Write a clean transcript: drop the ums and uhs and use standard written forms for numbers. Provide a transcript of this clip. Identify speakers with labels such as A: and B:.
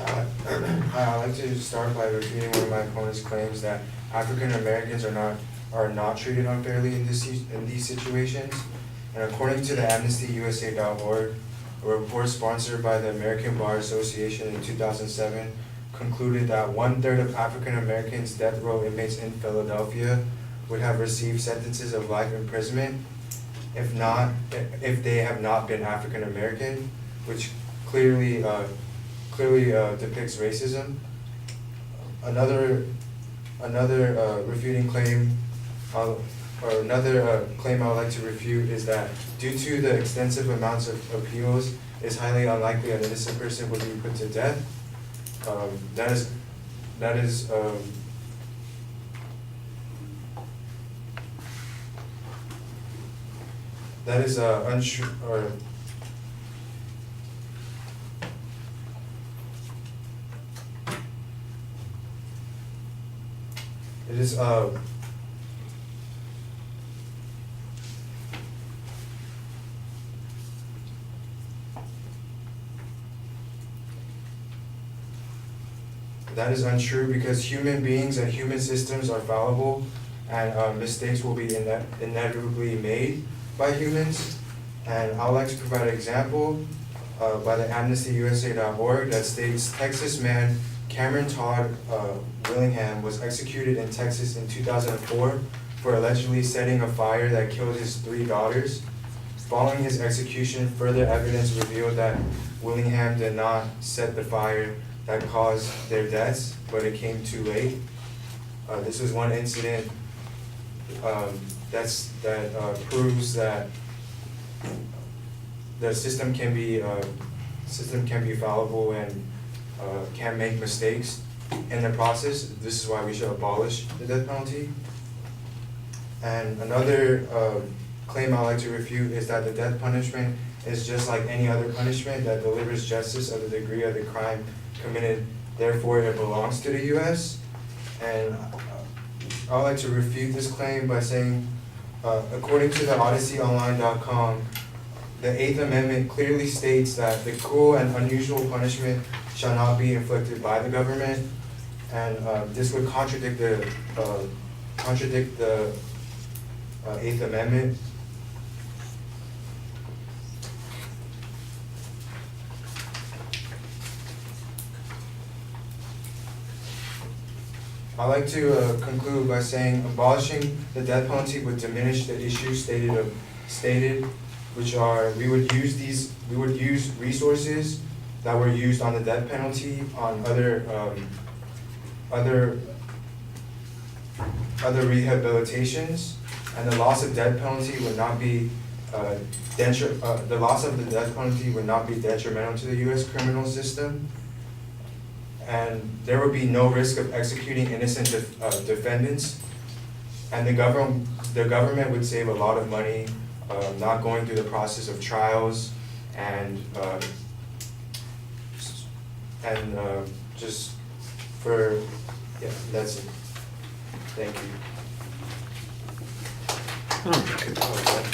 A: I'd like to start by refuting one of my opponent's claims that African Americans are not treated unfairly in these situations. And according to the AmnestyUSA.org, a report sponsored by the American Bar Association in 2007 concluded that 1/3 of African Americans death row inmates in Philadelphia would have received sentences of life imprisonment if they have not been African American, which clearly depicts racism. Another refuting claim, or another claim I would like to refute is that due to the extensive amounts of appeals, it's highly unlikely an innocent person would be put to death. That is untrue, or it is that is untrue because human beings and human systems are fallible, and mistakes will be inevitably made by humans. And I would like to provide an example by the AmnestyUSA.org that states Texas man Cameron Todd Willingham was executed in Texas in 2004 for allegedly setting a fire that killed his 3 daughters. Following his execution, further evidence revealed that Willingham did not set the fire that caused their deaths, but it came too late. This was one incident that proves that the system can be fallible and can make mistakes in the process. This is why we should abolish the death penalty. And another claim I like to refute is that the death punishment is just like any other punishment that delivers justice of the degree of the crime committed, therefore it belongs to the U.S. And I would like to refute this claim by saying, according to the OdysseyOnline.com, the 8th Amendment clearly states that the cruel and unusual punishment shall not be inflicted by the government, and this would contradict the 8th Amendment. I'd like to conclude by saying abolishing the death penalty would diminish the issues stated, which are we would use resources that were used on the death penalty on other rehabilitations, and the loss of death penalty would not be the loss of the death penalty would not be detrimental to the U.S. criminal system. And there would be no risk of executing innocent defendants, and the government would save a lot of money not going through the process of trials and just for, yeah, that's it. Thank you.
B: Okay.